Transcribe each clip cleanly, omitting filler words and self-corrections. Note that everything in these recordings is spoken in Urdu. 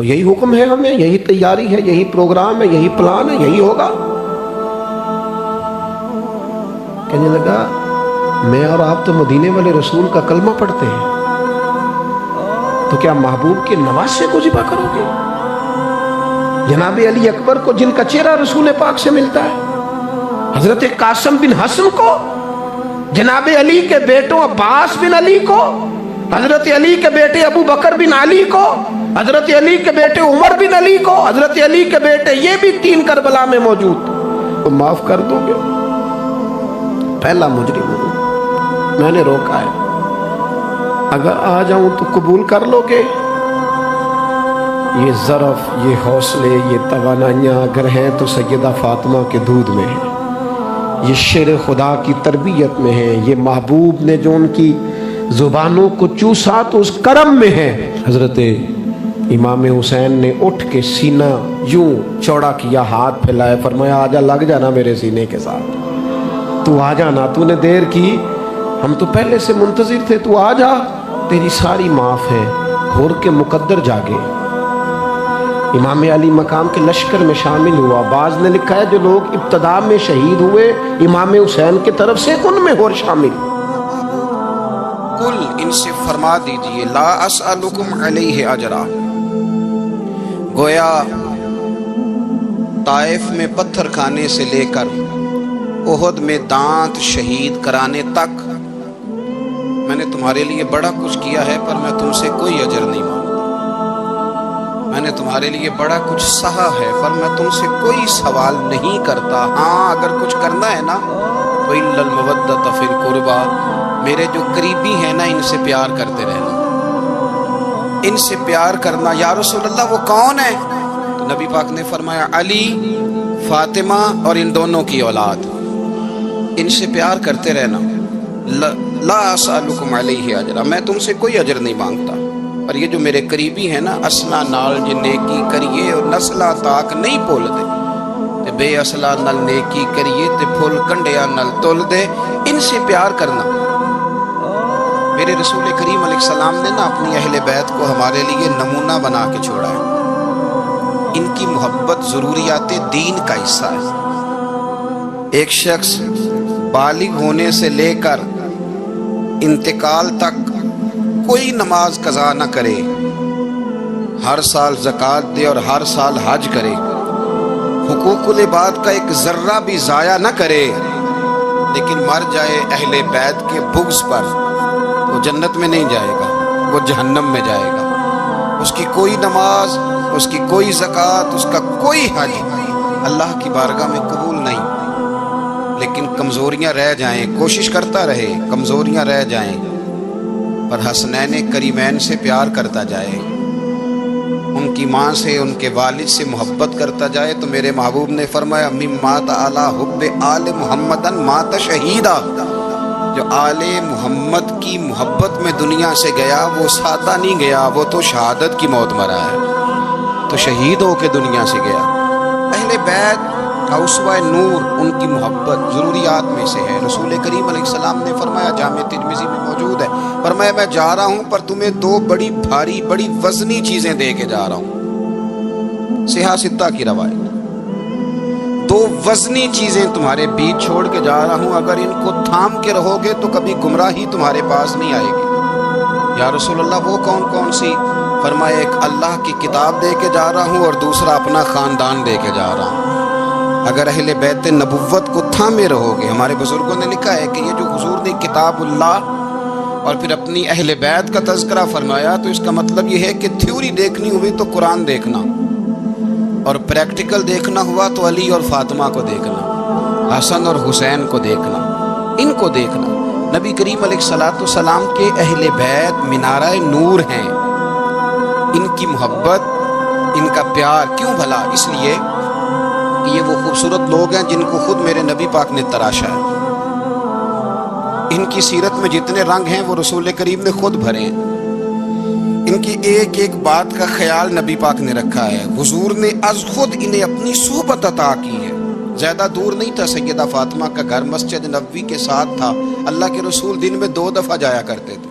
یہی حکم ہے ہمیں، یہی تیاری ہے، یہی پروگرام ہے، یہی پلان ہے، یہی ہوگا۔ کہنے لگا میں اور آپ تو مدینے والے رسول کا کلمہ پڑھتے ہیں، تو کیا محبوب کے نواسے کو ذبح کرو گے؟ جناب علی اکبر کو، جن کا چہرہ رسول پاک سے ملتا ہے، حضرت قاسم بن حسن کو، جناب علی کے بیٹوں عباس بن علی کو، حضرت علی کے بیٹے ابو بکر بن علی کو، حضرت علی کے بیٹے عمر بن علی کو، حضرت علی کے بیٹے یہ بھی 3 کربلا میں موجود، تو معاف کر دو گے؟ پہلا مجرم ہوں، میں نے روکا ہے، اگر آ جاؤں تو قبول کر لو گے؟ یہ ظرف، یہ حوصلے، یہ توانائیاں اگر ہیں تو سیدہ فاطمہ کے دودھ میں ہیں، یہ شیر خدا کی تربیت میں ہیں، یہ محبوب نے جو ان کی زبانوں کو چوسا تو اس کرم میں ہے۔ حضرت امام حسین نے اٹھ کے سینہ یوں چوڑا کیا، ہاتھ پھیلائے، فرمایا آجا، لگ جانا میرے سینے کے ساتھ، تو آ جانا، تو نے دیر کی، ہم تو پہلے سے منتظر تھے، تو آ جا، تیری ساری معاف ہے۔ حور کے مقدر جاگے، امام علی مقام کے لشکر میں شامل ہوا۔ بعض نے لکھا ہے جو لوگ ابتدا میں شہید ہوئے امام حسین کی طرف سے، ان میں حور شامل۔ کل ان سے فرما دیجئے لا اسألکم علیہ اجرا، گویا طائف میں پتھر کھانے سے لے کر احد میں دانت شہید کرانے تک میں نے تمہارے لیے بڑا کچھ کیا ہے، پر میں تم سے کوئی اجر نہیں مانگتا۔ میں نے تمہارے لیے بڑا کچھ سہا ہے، پر میں تم سے کوئی سوال نہیں کرتا۔ ہاں اگر کچھ کرنا ہے نا تو الا المودۃ فی القربی، میرے جو قریبی ہیں نا ان سے پیار کرتے رہنا، ان سے پیار کرنا۔ یا رسول اللہ وہ کون ہے؟ تو نبی پاک نے فرمایا علی، فاطمہ اور ان دونوں کی اولاد، ان سے پیار کرتے رہنا۔ لا اسألکم علیہ اجرا، میں تم سے کوئی اجر نہیں مانگتا، پر یہ جو میرے قریبی ہیں نا، اصلہ نال جی نیکی کریے اور نسلہ تاک نہیں بھول دے، تے بے اصلہ نال نیکی کریے تے پھول کنڈیا نال تول دے، ان سے پیار کرنا۔ میرے رسول کریم علیہ السلام نے نا اپنی اہل بیت کو ہمارے لیے نمونہ بنا کے چھوڑا ہے۔ ان کی محبت ضروریات دین کا حصہ ہے۔ ایک شخص بالغ ہونے سے لے کر انتقال تک کوئی نماز قضا نہ کرے، ہر سال زکوٰۃ دے اور ہر سال حج کرے، حقوق العباد کا ایک ذرہ بھی ضائع نہ کرے، لیکن مر جائے اہل بیت کے بغض پر، وہ جنت میں نہیں جائے گا، وہ جہنم میں جائے گا۔ اس کی کوئی نماز، اس کی کوئی زکوٰۃ، اس کا کوئی حج اللہ کی بارگاہ میں قبول نہیں۔ لیکن کمزوریاں رہ جائیں، کوشش کرتا رہے، کمزوریاں رہ جائیں، پر حسنین کریمین سے پیار کرتا جائے، ان کی ماں سے، ان کے والد سے محبت کرتا جائے، تو میرے محبوب نے فرمایا مِن مات علی حب آل محمدن مات شہیدا، جو آل محمد کی محبت میں دنیا سے گیا وہ سادہ نہیں گیا، وہ تو شہادت کی موت مرا ہے، تو شہید ہو کے دنیا سے گیا۔ اہل بیت کا اسوہ نور ان کی محبت ضروریات میں سے ہے۔ رسول کریم علیہ السلام نے فرمایا، جامع ترمذی میں موجود ہے، فرمایا میں جا رہا ہوں پر تمہیں 2 بڑی بھاری بڑی وزنی چیزیں دے کے جا رہا ہوں، صحیح 6 کی روایت، 2 وزنی چیزیں تمہارے بیچ چھوڑ کے جا رہا ہوں، اگر ان کو تھام کے رہو گے تو کبھی گمراہی تمہارے پاس نہیں آئے گی۔ یا رسول اللہ وہ کون کون سی؟ فرمایا ایک اللہ کی کتاب دے کے جا رہا ہوں اور دوسرا اپنا خاندان دے کے جا رہا ہوں۔ اگر اہل بیت نبوت کو تھامے رہو گے، ہمارے بزرگوں نے لکھا ہے کہ یہ جو حضور نے کتاب اللہ اور پھر اپنی اہل بیت کا تذکرہ فرمایا، تو اس کا مطلب یہ ہے کہ تھیوری دیکھنی ہوئی تو قرآن دیکھنا، اور پریکٹیکل دیکھنا ہوا تو علی اور فاطمہ کو دیکھنا، حسن اور حسین کو دیکھنا، ان کو دیکھنا۔ نبی کریم علیہ السلام کے اہل بیت منارہ نور ہیں، ان کی محبت، ان کا پیار کیوں بھلا؟ اس لیے یہ وہ خوبصورت لوگ ہیں جن کو خود میرے نبی پاک نے تراشا ہے۔ ان کی سیرت میں جتنے رنگ ہیں وہ رسول کریم نے خود بھرے ہیں۔ ان کی ایک ایک بات کا خیال نبی پاک نے رکھا ہے، حضور نے از خود انہیں اپنی صحبت عطا کی ہے۔ زیادہ دور نہیں تھا سیدہ فاطمہ کا گھر، مسجد نبوی کے ساتھ تھا، اللہ کے رسول دن میں 2 دفعہ جایا کرتے تھے۔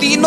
3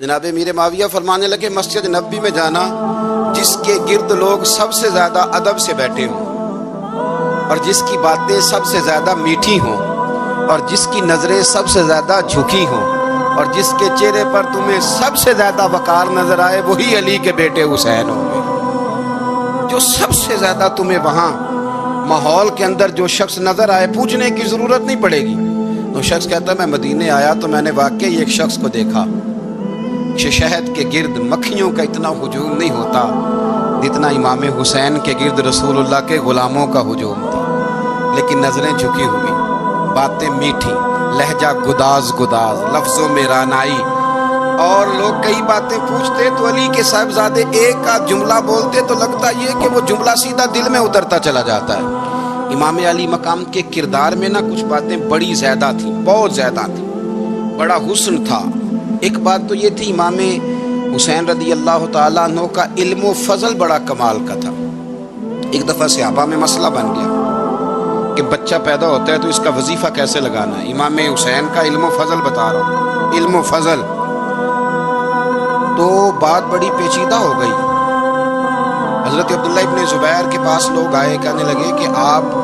جناب میر معاویہ فرمانے لگے مسجد نبوی میں جانا جس کے گرد لوگ سب سے زیادہ ادب سے بیٹھے ہوں اور جس کی باتیں سب سے زیادہ میٹھی ہوں اور جس کی نظریں سب سے زیادہ جھکی ہوں اور جس کے چہرے پر تمہیں سب سے زیادہ وقار نظر آئے وہی علی کے بیٹے حسین ہوں گے. جو سب سے زیادہ تمہیں وہاں ماحول کے اندر جو شخص نظر آئے پوچھنے کی ضرورت نہیں پڑے گی. تو شخص کہتا ہے میں مدینے آیا تو میں نے واقعی ایک شخص کو دیکھا شہد کے گرد مکھیوں کا اتنا ہجوم نہیں ہوتا جتنا امام حسین کے گرد رسول اللہ کے غلاموں کا ہجوم تھا. لیکن نظریں جھکی ہوئی، باتیں میٹھی، لہجہ گداز گداز، لفظوں میں رانائی، اور لوگ کئی باتیں پوچھتے تو علی کے صاحبزادے ایک آدھ جملہ بولتے تو لگتا یہ کہ وہ جملہ سیدھا دل میں اترتا چلا جاتا ہے. امام علی مقام کے کردار میں نا کچھ باتیں بڑی زیادہ تھیں، بہت زیادہ تھیں، بڑا حسن تھا. ایک بات تو یہ تھی امام حسین رضی اللہ تعالیٰ عنہ کا علم و فضل بڑا کمال کا تھا. ایک دفعہ صحابہ میں مسئلہ بن گیا کہ بچہ پیدا ہوتا ہے تو اس کا وظیفہ کیسے لگانا ہے. امام حسین کا علم و فضل بتا رہا ہوں، علم و فضل. تو بات بڑی پیچیدہ ہو گئی. حضرت عبداللہ ابن زبیر کے پاس لوگ آئے، کہنے لگے کہ آپ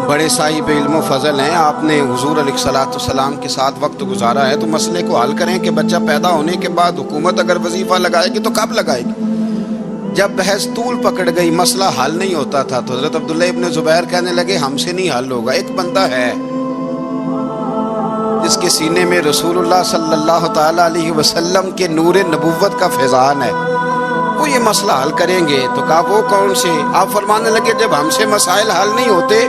بڑے صاحب علم و فضل ہیں، آپ نے حضور علیہ الصلوۃ والسلام کے ساتھ وقت گزارا ہے، تو مسئلے کو حل کریں کہ بچہ پیدا ہونے کے بعد حکومت اگر وظیفہ لگائے گی تو کب لگائے گی. جب بحث طول پکڑ گئی، مسئلہ حل نہیں ہوتا تھا، تو حضرت عبداللہ ابن زبیر کہنے لگے ہم سے نہیں حل ہوگا. ایک بندہ ہے جس کے سینے میں رسول اللہ صلی اللہ تعالیٰ علیہ وسلم کے نور نبوت کا فیضان ہے، وہ یہ مسئلہ حل کریں گے. تو کہا وہ کون سے؟ آپ فرمانے لگے جب ہم سے مسائل حل نہیں ہوتے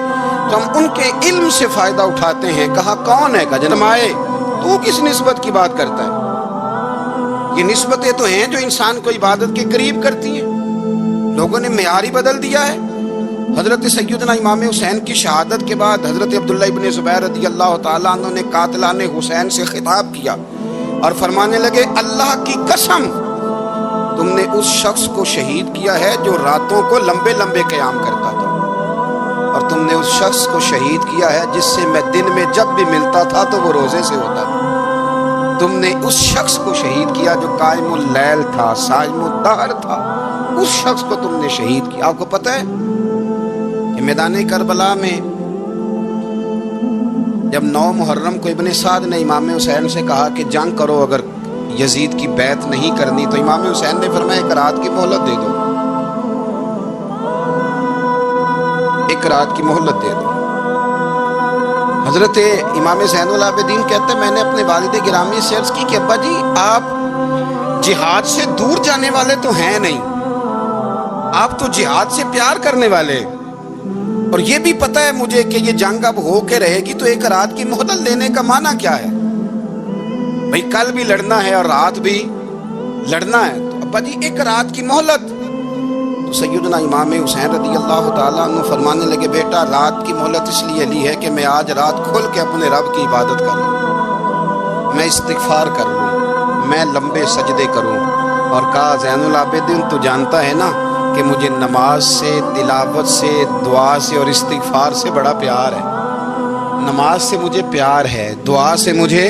تو ہم ان کے علم سے فائدہ اٹھاتے ہیں. کہا کون ہے؟ کہا جناب آئے. تو کس نسبت کی بات کرتا ہے؟ یہ نسبتیں تو ہیں جو انسان کو عبادت کے قریب کرتی ہیں. لوگوں نے معیار ہی بدل دیا ہے. حضرت سیدنا امام حسین کی شہادت کے بعد حضرت عبداللہ ابن زبیر رضی اللہ تعالیٰ عنہ نے قاتلان حسین سے خطاب کیا اور فرمانے لگے اللہ کی قسم تم نے اس شخص کو شہید کیا ہے جو راتوں کو لمبے لمبے قیام کرتا تھا، اور تم نے اس شخص کو شہید کیا ہے جس سے میں دن میں جب بھی ملتا تھا تو وہ روزے سے ہوتا تھا. تم نے اس شخص کو شہید کیا جو قائم اللیل تھا، صائم الدہر تھا، اس شخص کو تم نے شہید کیا. آپ کو پتہ ہے کہ میدان کربلا میں جب 9 محرم کو ابن سعد نے امام حسین سے کہا کہ جنگ کرو اگر یزید کی بیعت نہیں کرنی، تو امام حسین نے فرمایا ایک رات کی مہلت دے دو، ایک رات کی مہلت دے دو. حضرت امام زین العابدین کہتے ہیں میں نے اپنے والد گرامی سے عرض کی کہ ابا جی آپ جہاد سے دور جانے والے تو ہیں نہیں، آپ تو جہاد سے پیار کرنے والے، اور یہ بھی پتہ ہے مجھے کہ یہ جنگ اب ہو کے رہے گی، تو ایک رات کی مہلت دینے کا معنی کیا ہے؟ بھئی کل بھی لڑنا ہے اور رات بھی لڑنا ہے، تو ابا جی ایک رات کی مہلت. تو سیدنا امام حسین رضی اللہ تعالیٰ عنہ فرمانے لگے بیٹا رات کی مہلت اس لیے لی ہے کہ میں آج رات کھل کے اپنے رب کی عبادت کروں، میں استغفار کر لوں، میں لمبے سجدے کروں. اور کہا زین العابدین تو جانتا ہے نا کہ مجھے نماز سے، تلاوت سے، دعا سے اور استغفار سے بڑا پیار ہے. نماز سے مجھے پیار ہے، دعا سے مجھے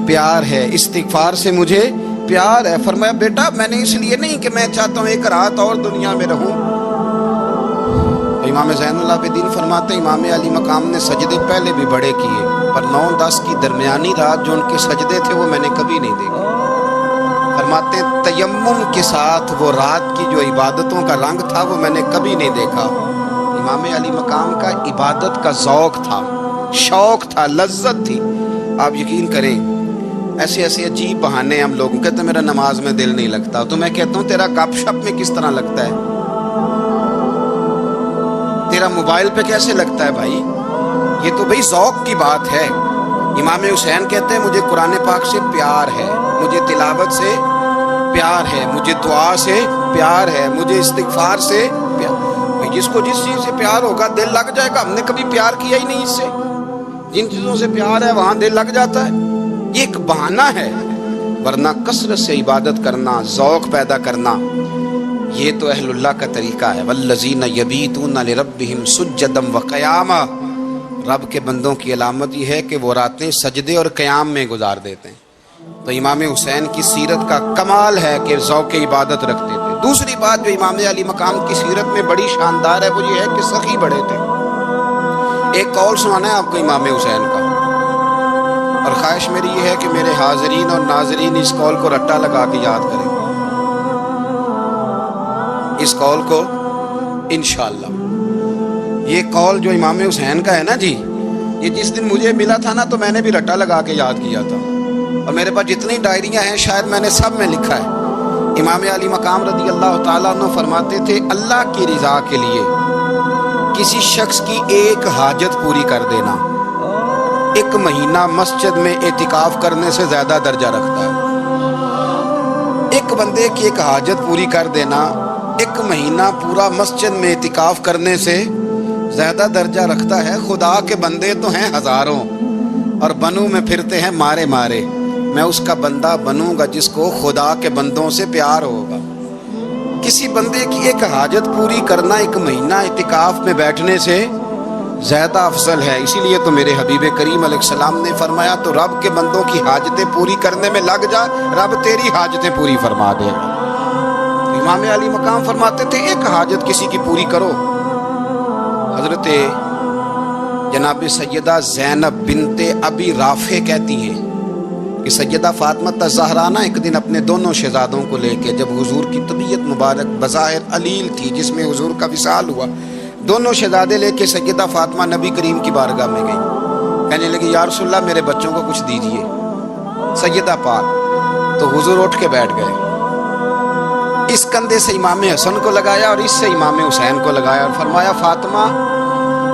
پیار ہے، استغفار سے مجھے پیار ہے. فرمایا بیٹا میں نے اس لیے نہیں کہ میں چاہتا ہوں ایک رات اور دنیا میں رہوں. امام زین العابدین فرماتے ہیں امام علی مقام نے سجدے پہلے بھی بڑے کیے، پر 9-10 کی درمیانی رات جو ان کے سجدے تھے وہ میں نے کبھی نہیں دیکھے. فرماتے ہیں تیمم کے ساتھ وہ رات کی جو عبادتوں کا رنگ تھا وہ میں نے کبھی نہیں دیکھا. امام علی مقام کا عبادت کا ذوق تھا، شوق تھا، لذت تھی. آپ یقین کریں ایسے ایسے عجیب بہانے ہم لوگوں کہتے ہیں میرا نماز میں دل نہیں لگتا، تو میں کہتا ہوں تیرا گپ شپ میں کس طرح لگتا ہے، تیرا موبائل پہ کیسے لگتا ہے بھائی؟ یہ تو بھائی ذوق کی بات ہے. امام حسین کہتے ہیں مجھے قرآن پاک سے پیار ہے، مجھے تلاوت سے پیار ہے، مجھے دعا سے پیار ہے، مجھے استغفار سے پیار. جس کو جس چیز سے پیار ہوگا دل لگ جائے گا. ہم نے کبھی پیار کیا ہی نہیں اس سے، جن چیزوں سے پیار ہے وہاں دل لگ جاتا ہے. یہ ایک بہانہ ہے، ورنہ کثرت سے عبادت کرنا، ذوق پیدا کرنا، یہ تو اہل اللہ کا طریقہ ہے. والذین یبیتون لربہم سجدا وقیاما، رب کے بندوں کی علامت یہ ہے کہ وہ راتیں سجدے اور قیام میں گزار دیتے ہیں. تو امام حسین کی سیرت کا کمال ہے کہ ذوق عبادت رکھتے تھے۔ دوسری بات جو امام علی مقام کی سیرت میں بڑی شاندار ہے وہ یہ ہے کہ سخی بڑے تھے۔ ایک قول سنانا ہے آپ کو امام حسین کا، اور خواہش میری یہ ہے کہ میرے حاضرین اور ناظرین اس قول کو رٹا لگا کے یاد کریں، اس قول کو انشاءاللہ۔ یہ قول جو امام حسین کا ہے نا جی، یہ جس دن مجھے ملا تھا نا تو میں نے بھی رٹا لگا کے یاد کیا تھا، اور میرے پاس جتنی ڈائریاں ہیں شاید میں نے سب میں لکھا ہے۔ امام علی مقام رضی اللہ تعالیٰ عنہ فرماتے تھے اللہ کی رضا کے لیے کسی شخص کی ایک حاجت پوری کر دینا 1 مہینہ مسجد میں اعتکاف کرنے سے زیادہ درجہ رکھتا ہے۔ ایک بندے کی ایک حاجت پوری کر دینا 1 مہینہ پورا مسجد میں اعتکاف کرنے سے زیادہ درجہ رکھتا ہے۔ خدا کے بندے تو ہیں ہزاروں اور بنوں میں پھرتے ہیں مارے مارے، میں اس کا بندہ بنوں گا جس کو خدا کے بندوں سے پیار ہوگا۔ کسی بندے کی ایک حاجت پوری کرنا 1 مہینہ اعتکاف میں بیٹھنے سے زیادہ افضل ہے۔ اسی لیے تو میرے حبیب کریم علیہ السلام نے فرمایا تو رب کے بندوں کی حاجتیں پوری کرنے میں لگ جا، رب تیری حاجتیں پوری فرما دے گا۔ امام علی مقام فرماتے تھے ایک حاجت کسی کی پوری کرو۔ حضرت جناب سیدہ زینب بنت ابی رافع کہتی ہیں کہ سیدہ فاطمہ الزہرا ایک دن اپنے دونوں شہزادوں کو لے کے، جب حضور کی طبیعت مبارک بظاہر علیل تھی جس میں حضور کا وصال ہوا، دونوں شہزادے لے کے سیدہ فاطمہ نبی کریم کی بارگاہ میں گئی، کہنے لگی یا رسول اللہ میرے بچوں کو کچھ دیجئے سیدہ پاک۔ تو حضور اٹھ کے بیٹھ گئے، اس کندھے سے امام حسن کو لگایا اور اس سے امام حسین کو لگایا اور فرمایا فاطمہ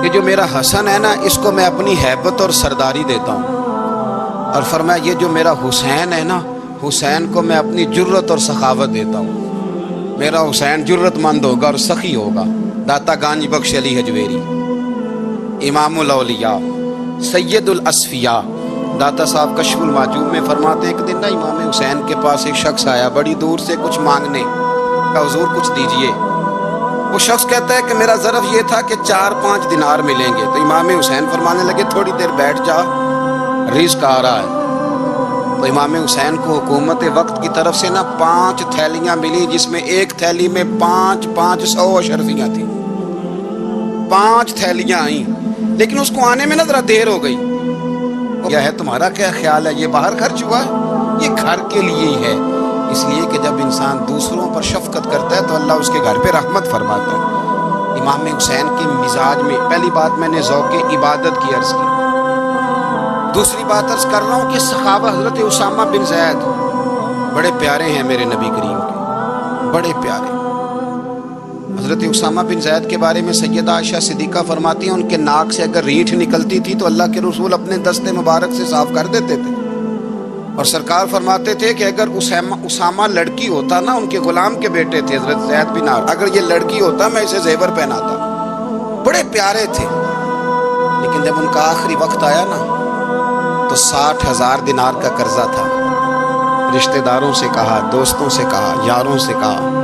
یہ جو میرا حسن ہے نا اس کو میں اپنی ہیبت اور سرداری دیتا ہوں، اور فرمایا یہ جو میرا حسین ہے نا حسین کو میں اپنی جرت اور سخاوت دیتا ہوں، میرا حسین جرت مند ہوگا اور سخی ہوگا۔ داتا گانج بخش علی حجویری امام الاولیاء سید الاسفیاء داتا صاحب کشف المعجوب میں فرماتے ایک دن نا امام حسین کے پاس ایک شخص آیا بڑی دور سے کچھ مانگنے کہ حضور کچھ دیجئے۔ وہ شخص کہتا ہے کہ میرا ظرف یہ تھا کہ 4-5 دینار ملیں گے۔ تو امام حسین فرمانے لگے تھوڑی دیر بیٹھ جا، رزق آ رہا ہے۔ تو امام حسین کو حکومت وقت کی طرف سے نا 5 تھیلیاں ملی جس میں ایک تھیلی میں 500 اشرفیاں تھیں۔ 5 تھیلیاں آئیں لیکن اس کو آنے میں نا ذرا دیر ہو گئی۔ کیا ہے تمہارا کیا خیال ہے یہ باہر خرچ ہوا ہے؟ یہ گھر کے لیے ہی ہے، اس لیے کہ جب انسان دوسروں پر شفقت کرتا ہے تو اللہ اس کے گھر پہ رحمت فرماتا ہے۔ امام حسین کے مزاج میں پہلی بات میں نے ذوق عبادت کی عرض کی، دوسری بات عرض کر رہا ہوں کہ صحابہ حضرت اسامہ بن زید بڑے پیارے ہیں میرے نبی کریم کے، بڑے پیارے۔ حضرت اسامہ بن زید کے بارے میں سیدہ عائشہ صدیقہ فرماتی ہیں ان کے ناک سے اگر ریٹھ نکلتی تھی تو اللہ کے رسول اپنے دستے مبارک سے صاف کر دیتے تھے، اور سرکار فرماتے تھے کہ اگر اسامہ لڑکی ہوتا نا، ان کے غلام کے بیٹے تھے حضرت زید بن عمرو، اگر یہ لڑکی ہوتا میں اسے زیور پہناتا۔ بڑے پیارے تھے، لیکن جب ان کا آخری وقت آیا نا تو 60,000 دینار کا قرضہ تھا۔ رشتہ داروں سے کہا، دوستوں سے کہا، یاروں سے کہا،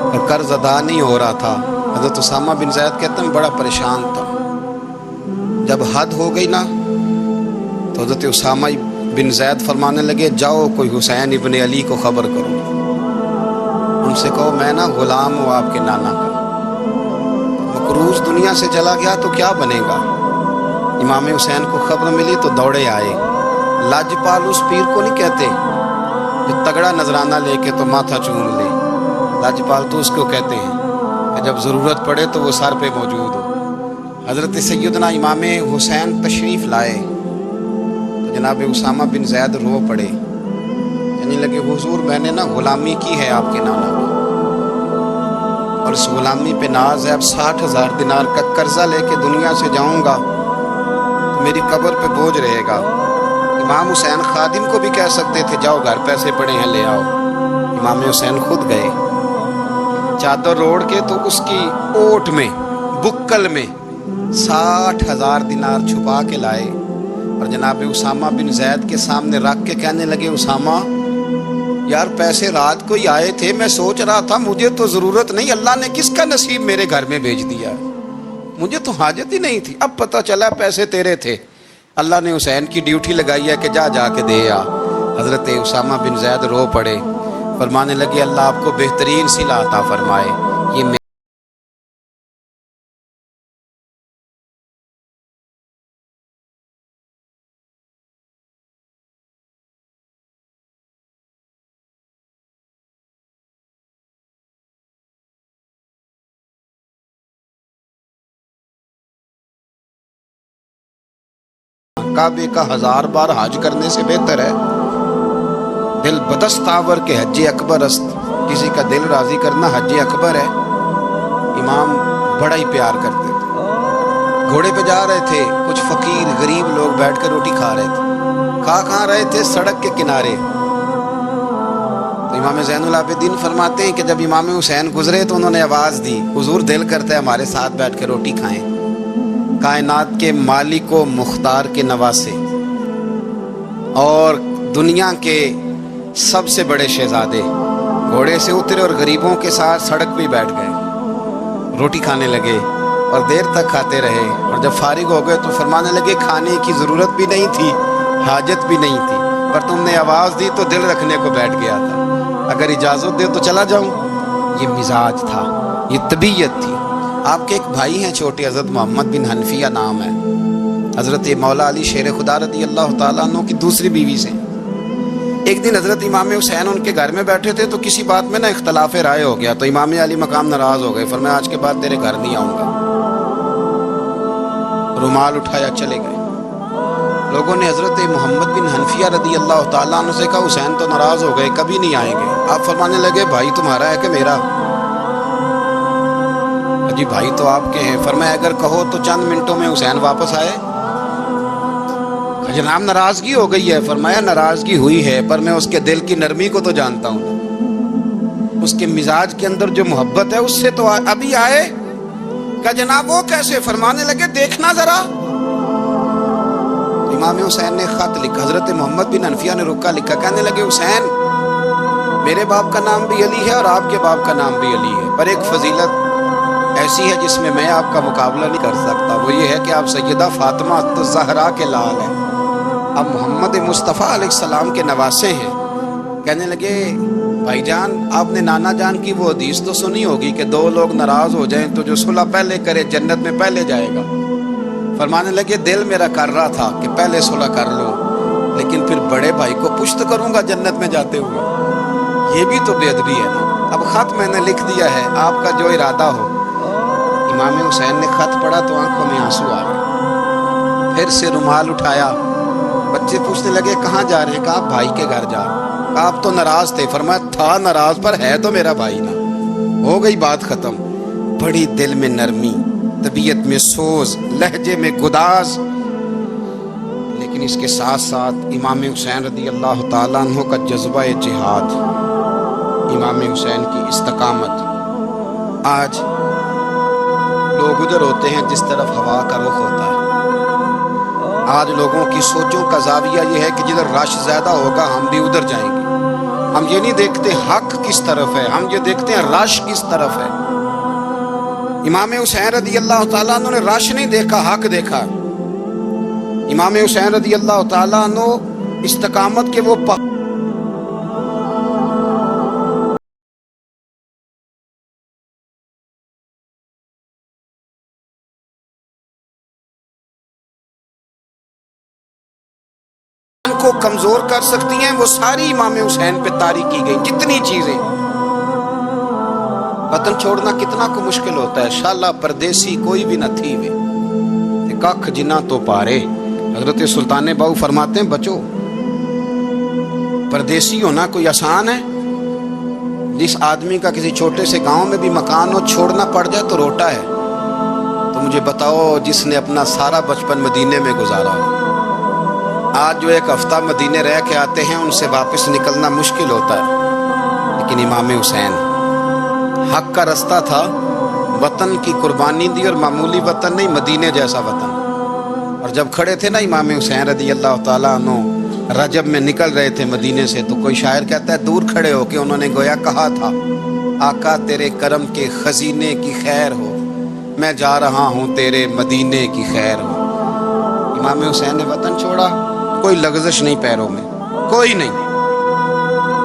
اور قرض ادا نہیں ہو رہا تھا۔ حضرت اسامہ بن زید کہتے ہیں بڑا پریشان تھا۔ جب حد ہو گئی نا تو حضرت اسامہ بن زید فرمانے لگے جاؤ کوئی حسین ابن علی کو خبر کرو، ان سے کہو میں نا غلام ہوں آپ کے نانا کا، مقروض دنیا سے چلا گیا تو کیا بنے گا۔ امام حسین کو خبر ملی تو دوڑے آئے۔ لاجپال اس پیر کو نہیں کہتے جو تگڑا نذرانہ لے کے تو ماتھا چوم لے، لاجپال تو اس کو کہتے ہیں کہ جب ضرورت پڑے تو وہ سر پہ موجود ہو۔ حضرت سیدنا امام حسین تشریف لائے تو جناب اسامہ بن زید رو پڑے، کہنے لگے حضور میں نے نا غلامی کی ہے آپ کے نانا کی، اور اس غلامی پہ ناز ہے، اب 60,000 دینار کا قرضہ لے کے دنیا سے جاؤں گا تو میری قبر پہ بوجھ رہے گا۔ امام حسین خادم کو بھی کہہ سکتے تھے جاؤ گھر پیسے پڑے ہیں لے آؤ، امام حسین خود گئے، چادر اوڑھ کے تو اس کی اوٹ میں بکل میں 60,000 دینار چھپا کے لائے اور جناب اسامہ بن زید کے سامنے رکھ کے کہنے لگے اسامہ یار پیسے رات کو ہی آئے تھے، میں سوچ رہا تھا مجھے تو ضرورت نہیں، اللہ نے کس کا نصیب میرے گھر میں بھیج دیا، مجھے تو حاجت ہی نہیں تھی، اب پتہ چلا پیسے تیرے تھے۔ اللہ نے حسین کی ڈیوٹی لگائی ہے کہ جا کے دے آ، حضرت اسامہ بن زید رو پڑے، فرمانے لگے اللہ آپ کو بہترین صلہ عطا فرمائے، یہ کعبے کا 1000 بار حج کرنے سے بہتر ہے۔ دل بدست آور کے حج اکبر است، کسی کا دل راضی کرنا حج اکبر ہے۔ امام بڑا ہی پیار کرتے تھے، گھوڑے پہ جا رہے تھے، کچھ فقیر غریب لوگ بیٹھ کر روٹی کھا رہے تھے، کھا رہے تھے سڑک کے کنارے۔ تو امام زین العابدین فرماتے ہیں کہ جب امام حسین گزرے تو انہوں نے آواز دی، حضور دل کرتا ہے ہمارے ساتھ بیٹھ کے روٹی کھائیں۔ کائنات کے مالک و مختار کے نواسے اور دنیا کے سب سے بڑے شہزادے گھوڑے سے اترے اور غریبوں کے ساتھ سڑک پہ بیٹھ گئے، روٹی کھانے لگے اور دیر تک کھاتے رہے، اور جب فارغ ہو گئے تو فرمانے لگے کھانے کی ضرورت بھی نہیں تھی، حاجت بھی نہیں تھی، پر تم نے آواز دی تو دل رکھنے کو بیٹھ گیا تھا، اگر اجازت دے تو چلا جاؤں۔ یہ مزاج تھا، یہ طبیعت تھی۔ آپ کے ایک بھائی ہیں چھوٹے، حضرت محمد بن حنفیہ نام ہے، حضرت مولا علی شیر خدا رضی اللہ تعالیٰ عنہ کی دوسری بیوی سے۔ ایک دن حضرت امام حسین ان کے گھر میں بیٹھے تھے تو کسی بات میں اختلاف رائے ہو گیا، تو امام علی مقام ناراض ہو گئے، فرمایا آج کے بعد تیرے گھر نہیں آؤں گا، رومال اٹھایا چلے گئے۔ لوگوں نے حضرت محمد بن حنفیہ رضی اللہ تعالیٰ عنہ سے کہا حسین تو ناراض ہو گئے، کبھی نہیں آئیں گے۔ آپ فرمانے لگے بھائی تمہارا ہے کہ میرا؟ جی بھائی تو آپ کے ہیں۔ فرمایا اگر کہو تو چند منٹوں میں حسین واپس آئے۔ جناب ناراضگی ہو گئی ہے۔ فرمایا ناراضگی ہوئی ہے پر میں اس کے دل کی نرمی کو تو جانتا ہوں، اس کے مزاج کے اندر جو محبت ہے اس سے تو ابھی آئے۔ کہ جناب وہ کیسے؟ فرمانے لگے دیکھنا ذرا۔ امام حسین نے خط لکھا، حضرت محمد بن حنفیہ نے رکا لکھا، کہنے لگے حسین میرے باپ کا نام بھی علی ہے اور آپ کے باپ کا نام بھی علی ہے، پر ایک فضیلت ایسی ہے جس میں میں آپ کا مقابلہ نہیں کر سکتا، وہ یہ ہے کہ آپ سیدہ فاطمہ الزہرا کے لال ہیں، آپ محمد مصطفیٰ علیہ السلام کے نواسے ہیں۔ کہنے لگے بھائی جان آپ نے نانا جان کی وہ حدیث تو سنی ہوگی کہ دو لوگ ناراض ہو جائیں تو جو صلح پہلے کرے جنت میں پہلے جائے گا۔ فرمانے لگے دل میرا کر رہا تھا کہ پہلے صلح کر لوں، لیکن پھر بڑے بھائی کو پشت کروں گا جنت میں جاتے ہوئے، یہ بھی تو بے ادبی ہے نا۔ اب خط میں نے لکھ دیا ہے، آپ کا جو ارادہ ہو۔ امام حسین نے خط پڑھا تو آنکھوں میں آنسو آ گئے، پھر سے رومال اٹھایا۔ بچے پوچھنے لگے کہاں جا رہے ہیں؟ کہا بھائی کے گھر جا رہے ہیں۔ کہا آپ تو ناراض تھے۔ فرمایا تھا ناراض پر ہے تو میرا بھائی نا، ہو گئی بات ختم۔ بڑی دل میں نرمی، طبیعت میں سوز، لہجے میں گداز، لیکن اس کے ساتھ ساتھ امام حسین رضی اللہ تعالیٰ عنہ کا جذبہ جہاد، امام حسین کی استقامت۔ آج لوگ ادھر ہوتے ہیں جس طرف ہوا کا رخ ہوتا ہے۔ آج لوگوں کی سوچوں کا زاویہ یہ ہے کہ جدھر رش زیادہ ہوگا ہم بھی ادھر جائیں گے۔ ہم یہ نہیں دیکھتے حق کس طرف ہے، ہم یہ دیکھتے ہیں رش کس طرف ہے۔ امام حسین رضی اللہ تعالیٰ عنہ نے رش نہیں دیکھا، حق دیکھا۔ امام حسین رضی اللہ تعالیٰ عنہ استقامت کے وہ کو کمزور کر سکتی ہیں، وہ ساری امام حسین پہ طاری کی گئی۔ جتنی چیزیں، وطن چھوڑنا کتنا کو مشکل ہوتا ہے۔ شالا پردیسی کوئی بھی نہ تھی وے کخ جنا تو پارے۔ حضرت سلطان باؤ فرماتے ہیں بچو پردیسی ہونا کوئی آسان ہے؟ جس آدمی کا کسی چھوٹے سے گاؤں میں بھی مکان ہو چھوڑنا پڑ جائے تو روٹا ہے۔ تو مجھے بتاؤ جس نے اپنا سارا بچپن مدینے میں گزارا ہو، آج جو ایک ہفتہ مدینے رہ کے آتے ہیں ان سے واپس نکلنا مشکل ہوتا ہے۔ لیکن امام حسین حق کا رستہ تھا، وطن کی قربانی دی، اور معمولی وطن نہیں، مدینے جیسا وطن۔ اور جب کھڑے تھے نا امام حسین رضی اللہ تعالیٰ عنہ رجب میں نکل رہے تھے مدینے سے، تو کوئی شاعر کہتا ہے دور کھڑے ہو کے انہوں نے گویا کہا تھا آقا تیرے کرم کے خزینے کی خیر ہو، میں جا رہا ہوں تیرے مدینے کی خیر ہو۔ امام حسین نے وطن چھوڑا، کوئی لغزش نہیں پیروں میں، کوئی نہیں۔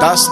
10